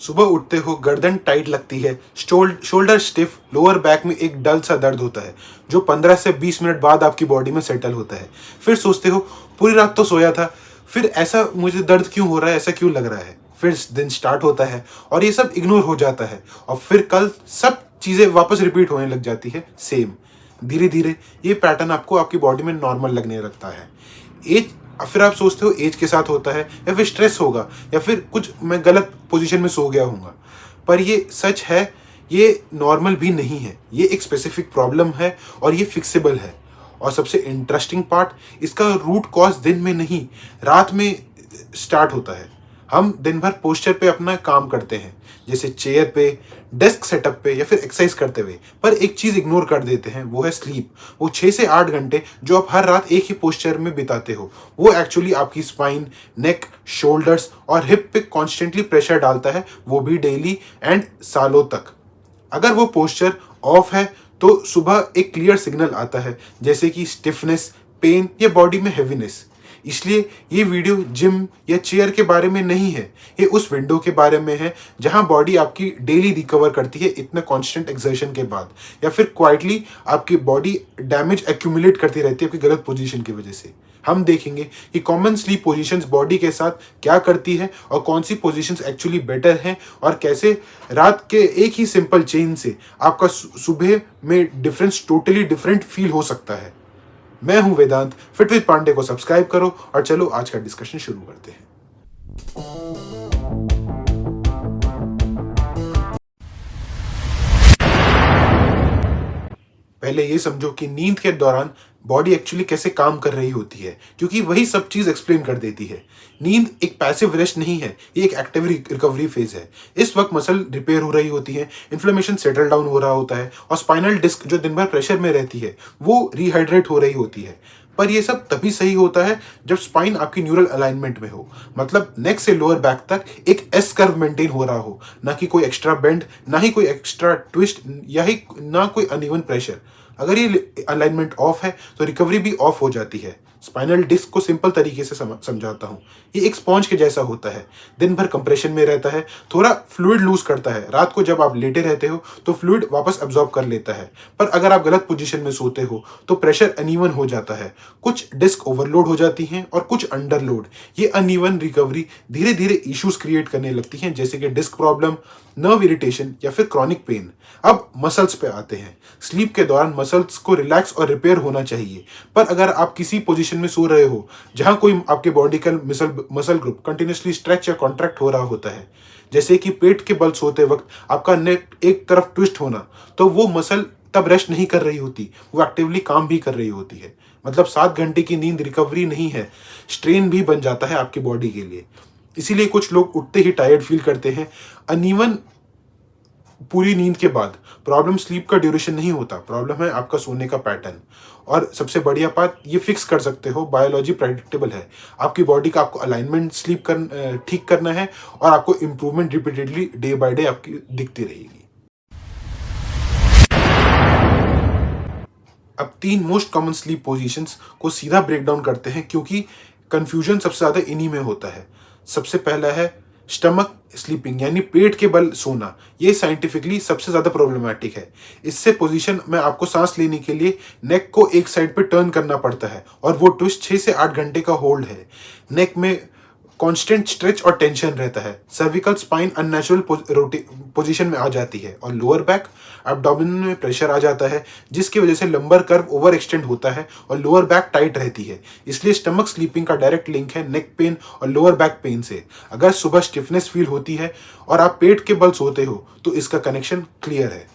सुबह उठते हो गर्दन टाइट लगती है, शोल्डर स्टिफ, लोअर बैक में एक डल सा दर्द होता है जो 15 से 20 मिनट बाद आपकी बॉडी में सेटल होता है। फिर सोचते हो पूरी रात तो सोया था, फिर ऐसा मुझे दर्द क्यों हो रहा है, ऐसा क्यों लग रहा है। फिर दिन स्टार्ट होता है और ये सब इग्नोर हो जाता है और फिर कल सब चीज़ें वापस रिपीट होने लग जाती है सेम। धीरे धीरे ये पैटर्न आपको आपकी बॉडी में नॉर्मल लगने लगता है। एज फिर आप सोचते हो एज के साथ होता है या फिर स्ट्रेस होगा या फिर कुछ मैं गलत पोजीशन में सो गया हूँगा, पर ये सच है, ये नॉर्मल भी नहीं है, ये एक स्पेसिफिक प्रॉब्लम है और ये फिक्सेबल है। और सबसे इंटरेस्टिंग पार्ट, इसका रूट कॉज दिन में नहीं रात में स्टार्ट होता है। हम दिन भर पोस्चर पे अपना काम करते हैं, जैसे चेयर पे, डेस्क सेटअप पे या फिर एक्सरसाइज करते हुए, पर एक चीज़ इग्नोर कर देते हैं, वो है स्लीप। वो 6 से 8 घंटे जो आप हर रात एक ही पोस्चर में बिताते हो, वो एक्चुअली आपकी स्पाइन, नेक, शोल्डर्स और हिप पे कॉन्स्टेंटली प्रेशर डालता है, वो भी डेली एंड सालों तक। अगर वो पोस्चर ऑफ है तो सुबह एक क्लियर सिग्नल आता है, जैसे कि स्टिफनेस, पेन या बॉडी में हेवीनेस। इसलिए ये वीडियो जिम या चेयर के बारे में नहीं है, ये उस विंडो के बारे में है जहां बॉडी आपकी डेली रिकवर करती है इतना कॉन्स्टेंट एक्सर्शन के बाद, या फिर क्वाइटली आपकी बॉडी डैमेज एक्यूमुलेट करती रहती है आपकी गलत पोजीशन की वजह से। हम देखेंगे कि कॉमन स्लीप पोजीशंस बॉडी के साथ क्या करती है और कौन सी पोजीशंस एक्चुअली बेटर हैं, और कैसे रात के एक ही सिंपल चेंज से आपका सुबह में डिफरेंस टोटली डिफरेंट फील हो सकता है। मैं हूं वेदांत, फिट विद पांडे को सब्सक्राइब करो और चलो आज का डिस्कशन शुरू करते हैं। पहले ये समझो कि नींद के दौरान बॉडी एक्चुअली कैसे काम कर रही होती है, क्योंकि वही सब चीज एक्सप्लेन कर देती है। नींद एक पैसिव रेस्ट नहीं है, ये एक एक्टिव रिकवरी फेज है। इस वक्त मसल रिपेयर हो रही होती है, इन्फ्लेमेशन सेटल डाउन हो रहा होता है और स्पाइनल डिस्क जो दिन भर प्रेशर में रहती है वो रिहाइड्रेट हो रही होती है। पर ये सब तभी सही होता है जब स्पाइन आपकी न्यूरल अलाइनमेंट में हो, मतलब नेक से लोअर बैक तक एक एस कर्व मेंटेन हो रहा हो, ना कि कोई एक्स्ट्रा बेंड, ना ही कोई एक्स्ट्रा ट्विस्ट, या ही ना कोई अनइवन प्रेशर। अगर ये अलाइनमेंट ऑफ है तो रिकवरी भी ऑफ हो जाती है। स्पाइनल डिस्क को सिंपल तरीके से समझाता हूँ, ये एक स्पॉन्ज के जैसा होता है, दिन भर कंप्रेशन में रहता है, थोड़ा फ्लूइड लूज करता है। रात को जब आप लेटे रहते हो तो फ्लूइड वापस अब्जॉर्ब कर लेता है, पर अगर आप गलत पोजीशन में सोते हो तो प्रेशर अनइवन हो जाता है, कुछ डिस्क ओवरलोड हो जाती हैं और कुछ अंडरलोड। ये अनइवन रिकवरी धीरे धीरे इश्यूज क्रिएट करने लगती हैं, जैसे कि डिस्क प्रॉब्लम, नर्व इरिटेशन या फिर क्रॉनिक पेन। अब मसल्स पे आते हैं। स्लीप के दौरान मसल्स को रिलैक्स और रिपेयर होना चाहिए, पर अगर आप किसी पोजीशन में सो रहे हो जहां कोई आपके बॉडी का मसल ग्रुप कंटिन्यूसली स्ट्रेच या कॉन्ट्रैक्ट हो रहा होता है, जैसे कि पेट के बल सोते वक्त आपका नेक एक तरफ ट्विस्ट होना, तो वो मसल तब रेस्ट नहीं कर रही होती, वो एक्टिवली काम भी कर रही होती है। मतलब 7 घंटे की नींद रिकवरी नहीं है, स्ट्रेन भी बन जाता है आपकी बॉडी के लिए। इसीलिए कुछ लोग उठते ही टायर्ड फील करते हैं। अनइवन पूरी नींद के बाद प्रॉब्लम स्लीप का ड्यूरेशन नहीं होता, प्रॉब्लम है आपका सोने का पैटर्न। और सबसे बढ़िया बात, ये फिक्स कर सकते हो, बायोलॉजी प्रेडिक्टेबल है। आपकी बॉडी का आपको अलाइनमेंट ठीक करना है और आपको improvement repeatedly day by day आपकी दिखती रहेगी। अब 3 मोस्ट कॉमन स्लीप पोजीशंस को सीधा ब्रेक डाउन करते हैं, क्योंकि कंफ्यूजन सबसे ज़्यादा इन्हीं में होता है। सबसे पहला है स्टमक स्लीपिंग, यानी पेट के बल सोना। ये साइंटिफिकली सबसे ज़्यादा प्रॉब्लमैटिक है। इससे पोजीशन में आपको सांस लेने के लिए नेक को एक साइड पे टर्न करना पड़ता है और वो ट्विस्ट 6 से 8 घंटे का होल्ड है। नेक में कांस्टेंट स्ट्रेच और टेंशन रहता है। सर्विकल स्पाइन अननेचुरल पोजीशन में आ जाती है और लोअर बैक एब्डोमेन में प्रेशर आ जाता है, जिसकी वजह से लंबर कर्व ओवर एक्सटेंड होता है और लोअर बैक टाइट रहती है। इसलिए स्टमक स्लीपिंग का डायरेक्ट लिंक है नेक पेन और लोअर बैक पेन से। अगर सुबह स्टिफनेस फील होती है और आप पेट के बल सोते हो तो इसका कनेक्शन क्लियर है।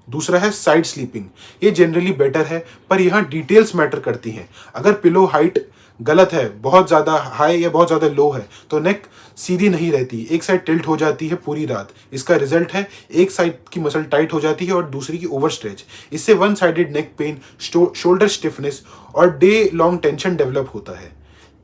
दूसरा है साइड स्लीपिंग। ये जनरली बेटर है, पर यहाँ डिटेल्स मैटर करती हैं। अगर पिलो हाइट गलत है, बहुत ज़्यादा हाई या बहुत ज़्यादा लो है, तो नेक सीधी नहीं रहती, एक साइड टिल्ट हो जाती है पूरी रात। इसका रिजल्ट है एक साइड की मसल टाइट हो जाती है और दूसरी की ओवर स्ट्रेच। इससे one sided neck pain, shoulder stiffness और डे लॉन्ग टेंशन डेवलप होता है।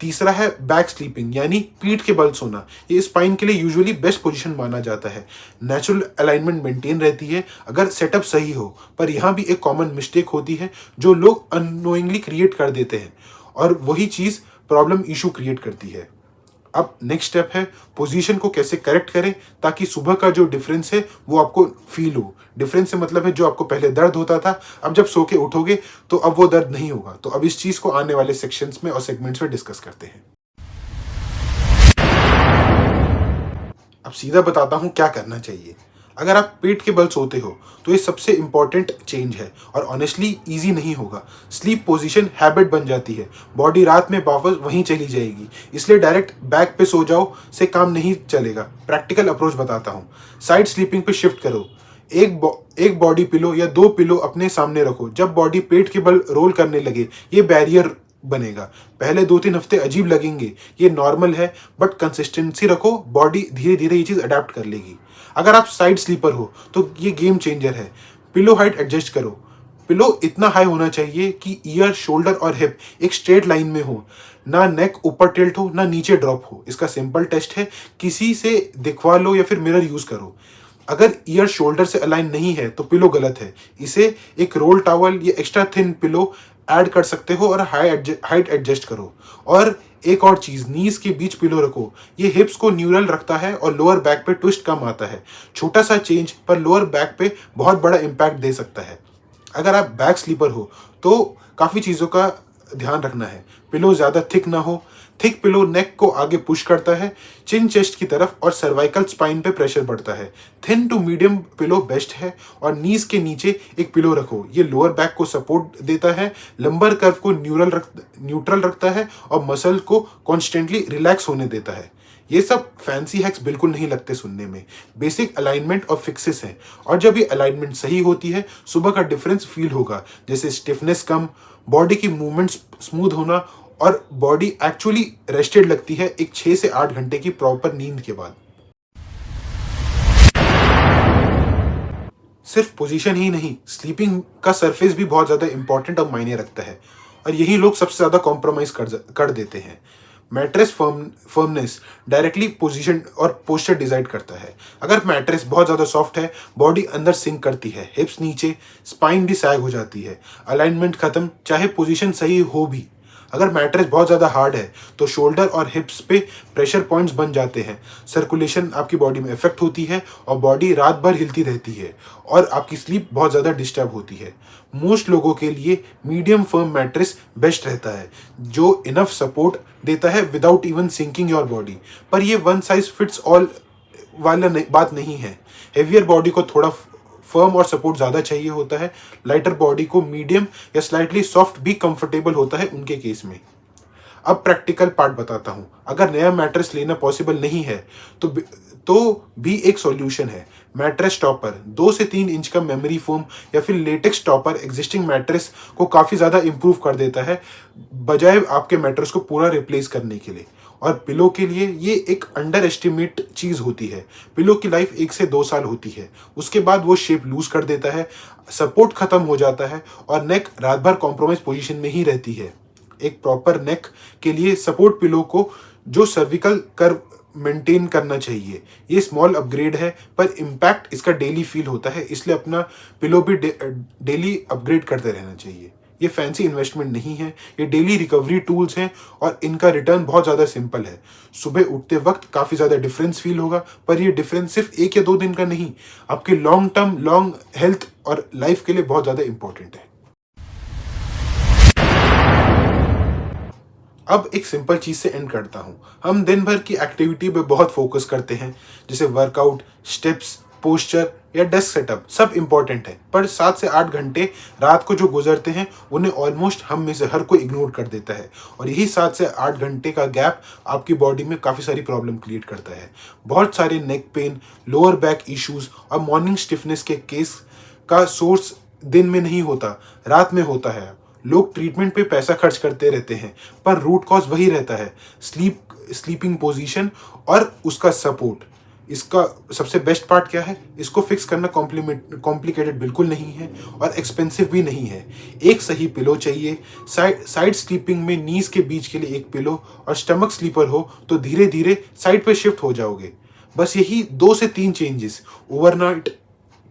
तीसरा है बैक स्लीपिंग, यानी पीठ के बल सोना। ये स्पाइन के लिए यूजुअली बेस्ट पोजीशन माना जाता है। नेचुरल अलाइनमेंट मेंटेन रहती है अगर सेटअप सही हो, पर यहाँ भी एक कॉमन मिस्टेक होती है जो लोग अननोइंगली क्रिएट कर देते हैं और वही चीज़ प्रॉब्लम इशू क्रिएट करती है। अब नेक्स्ट स्टेप है पोजीशन को कैसे करेक्ट करें ताकि सुबह का जो डिफरेंस है वो आपको फील हो। डिफरेंस से मतलब है जो आपको पहले दर्द होता था, अब जब सो के उठोगे तो अब वो दर्द नहीं होगा। तो अब इस चीज़ को आने वाले सेक्शंस में और सेगमेंट्स में डिस्कस करते हैं। अब सीधा बताता हूँ क्या करना चाहिए। अगर आप पेट के बल सोते हो तो ये सबसे इंपॉर्टेंट चेंज है और ऑनेस्टली ईजी नहीं होगा। स्लीप पोजीशन हैबिट बन जाती है, बॉडी रात में वापस वहीं चली जाएगी, इसलिए डायरेक्ट बैक पे सो जाओ से काम नहीं चलेगा। प्रैक्टिकल अप्रोच बताता हूँ। साइड स्लीपिंग पे शिफ्ट करो। एक बॉडी पिलो या 2 पिलो अपने सामने रखो। जब बॉडी पेट के बल रोल करने लगे ये बैरियर बनेगा। पहले 2-3 हफ्ते अजीब लगेंगे, ये नॉर्मल है, बट कंसिस्टेंसी रखो, बॉडी धीरे धीरे ये चीज़ अडेप्ट कर लेगी। अगर आप साइड स्लीपर हो तो ये गेम चेंजर है। पिलो हाइट एडजस्ट करो। पिलो इतना हाई होना चाहिए कि ईयर, शोल्डर और हिप एक स्ट्रेट लाइन में हो, ना नेक ऊपर टिल्ट हो ना नीचे ड्रॉप हो। इसका सिंपल टेस्ट है, किसी से दिखवा लो या फिर मिरर यूज करो। अगर ईयर शोल्डर से अलाइन नहीं है तो पिलो गलत है। इसे एक रोल टॉवल या एक्स्ट्रा थिन पिलो ऐड कर सकते हो और हाइट एडजस्ट करो। और एक और चीज़, नीज के बीच पिलो रखो। ये हिप्स को न्यूट्रल रखता है और लोअर बैक पे ट्विस्ट कम आता है। छोटा सा चेंज पर लोअर बैक पे बहुत बड़ा इम्पैक्ट दे सकता है। अगर आप बैक स्लीपर हो तो काफ़ी चीज़ों का ध्यान रखना है। पिलो ज़्यादा थिक ना हो। थिक पिलो नेक को आगे पुश करता है, चिन चेस्ट की तरफ और सर्वाइकल स्पाइन पे प्रेशर बढ़ता है। Thin to medium pillow best है और नीज के नीचे एक पिलो रखो। ये लोअर बैक को सपोर्ट देता है, लंबर कर्व को न्यूट्रल रखता है और मसल को कॉन्स्टेंटली रिलैक्स होने देता है। ये सब फैंसी हैक्स बिल्कुल नहीं लगते सुनने में, बेसिक अलाइनमेंट और फिक्सेस हैं। और जब ये अलाइनमेंट सही होती है सुबह का डिफरेंस फील होगा, जैसे स्टिफनेस कम, बॉडी की मूवमेंट स्मूथ होना और बॉडी एक्चुअली रेस्टेड लगती है एक 6 से 8 घंटे की प्रॉपर नींद के बाद। सिर्फ पोजीशन ही नहीं, स्लीपिंग का सरफेस भी बहुत ज़्यादा इंपॉर्टेंट और मायने रखता है और यही लोग सबसे ज़्यादा कॉम्प्रोमाइज़ कर देते हैं। मैट्रेस फर्मनेस डायरेक्टली पोजीशन और पोस्चर डिसाइड करता है। अगर मैट्रेस बहुत ज़्यादा सॉफ्ट है, बॉडी अंदर सिंक करती है, हिप्स नीचे, स्पाइन भी सैग हो जाती है, अलाइनमेंट खत्म, चाहे पोजीशन सही हो भी। अगर मैट्रेस बहुत ज़्यादा हार्ड है तो शोल्डर और हिप्स पे प्रेशर पॉइंट्स बन जाते हैं, सर्कुलेशन आपकी बॉडी में इफेक्ट होती है और बॉडी रात भर हिलती रहती है और आपकी स्लीप बहुत ज़्यादा डिस्टर्ब होती है। मोस्ट लोगों के लिए मीडियम फर्म मैट्रेस बेस्ट रहता है, जो इनफ सपोर्ट देता है without even sinking your body. पर ये वन साइज फिट्स ऑल वाला बात नहीं है। हेवियर बॉडी को थोड़ा फर्म और सपोर्ट ज़्यादा चाहिए होता है, लाइटर बॉडी को मीडियम या स्लाइटली सॉफ्ट भी कंफर्टेबल होता है उनके केस में। अब प्रैक्टिकल पार्ट बताता हूँ। अगर नया मैट्रेस लेना पॉसिबल नहीं है तो भी एक सॉल्यूशन है, मैट्रेस टॉपर। 2 से 3 इंच का मेमोरी फोम या फिर लेटेक्स टॉपर एग्जिस्टिंग मैट्रेस को काफ़ी ज़्यादा इंप्रूव कर देता है, बजाय आपके मैट्रेस को पूरा रिप्लेस करने के लिए। और पिलो के लिए ये एक अंडर एस्टिमेट चीज़ होती है। पिलो की लाइफ 1 से 2 साल होती है, उसके बाद वो शेप लूज कर देता है, सपोर्ट खत्म हो जाता है और नेक रात भर कॉम्प्रोमाइज पोजीशन में ही रहती है। एक प्रॉपर नेक के लिए सपोर्ट पिलो को जो सर्विकल कर्व मेंटेन करना चाहिए। ये स्मॉल अपग्रेड है पर इम्पैक्ट इसका डेली फील होता है, इसलिए अपना पिलो भी डेली अपग्रेड करते रहना चाहिए। ये फैंसी इन्वेस्टमेंट नहीं है, ये डेली रिकवरी टूल्स हैं और इनका रिटर्न बहुत ज़्यादा सिंपल है। सुबह उठते वक्त काफ़ी ज़्यादा डिफरेंस फील होगा, पर ये डिफरेंस सिर्फ 1 या 2 दिन का नहीं, आपके लॉन्ग टर्म लॉन्ग हेल्थ और लाइफ के लिए बहुत ज़्यादा इंपॉर्टेंट है। अब एक सिंपल चीज़ से एंड करता हूँ। हम दिन भर की एक्टिविटी पे बहुत फोकस करते हैं, जैसे वर्कआउट, स्टेप्स, पोस्चर या डेस्क सेटअप, सब इम्पॉर्टेंट है। पर 7 से 8 घंटे रात को जो गुजरते हैं उन्हें ऑलमोस्ट हम में से हर कोई इग्नोर कर देता है और यही 7 से 8 घंटे का गैप आपकी बॉडी में काफ़ी सारी प्रॉब्लम क्रिएट करता है। बहुत सारे neck pain, lower back issues और मॉर्निंग स्टिफनेस के केस का सोर्स दिन में नहीं होता, रात में होता है। लोग ट्रीटमेंट पे पैसा खर्च करते रहते हैं पर रूट कॉज वही रहता है, स्लीपिंग पोजीशन और उसका सपोर्ट। इसका सबसे बेस्ट पार्ट क्या है, इसको फिक्स करना कॉम्प्लिकेटेड बिल्कुल नहीं है और एक्सपेंसिव भी नहीं है। एक सही पिलो चाहिए, साइड स्लीपिंग में नीज के बीच के लिए एक पिलो और स्टमक स्लीपर हो तो धीरे धीरे साइड पे शिफ्ट हो जाओगे। बस यही 2 से 3 चेंजेस, ओवरनाइट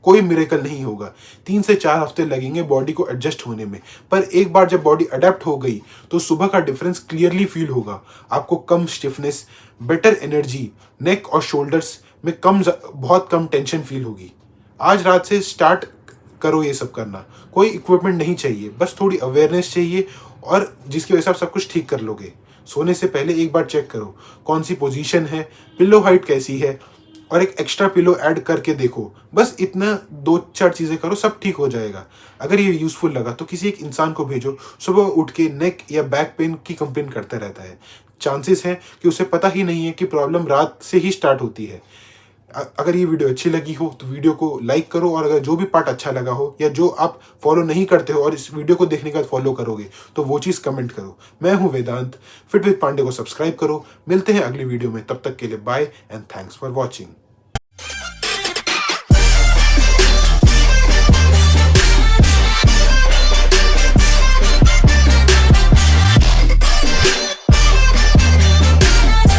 कोई मिरेकल नहीं होगा। 3 से 4 हफ्ते लगेंगे बॉडी को एडजस्ट होने में, पर एक बार जब बॉडी अडेप्ट हो गई तो सुबह का डिफरेंस क्लियरली फील होगा। आपको कम स्टिफनेस, बेटर एनर्जी, नेक और शोल्डर्स में बहुत कम टेंशन फील होगी। आज रात से स्टार्ट करो ये सब करना। कोई इक्विपमेंट नहीं चाहिए, बस थोड़ी अवेयरनेस चाहिए और जिसकी वजह से आप सब कुछ ठीक कर लोगे। सोने से पहले एक बार चेक करो कौन सी पोजीशन है, पिलो हाइट कैसी है और एक एक्स्ट्रा पिलो ऐड करके देखो। बस इतना 2-4 चीज़ें करो, सब ठीक हो जाएगा। अगर ये यूज़फुल लगा तो किसी एक इंसान को भेजो, सुबह उठ के नेक या बैक पेन की कंप्लेन करता रहता है। चांसेस हैं कि उसे पता ही नहीं है कि प्रॉब्लम रात से ही स्टार्ट होती है। अगर ये वीडियो अच्छी लगी हो तो वीडियो को लाइक करो, और अगर जो भी पार्ट अच्छा लगा हो या जो आप फॉलो नहीं करते हो और इस वीडियो को देखने के बाद फॉलो करोगे तो वो चीज़ कमेंट करो। मैं हूँ वेदांत, फिट विद पांडे को सब्सक्राइब करो। मिलते हैं अगली वीडियो में, तब तक के लिए bye and thanks for watching.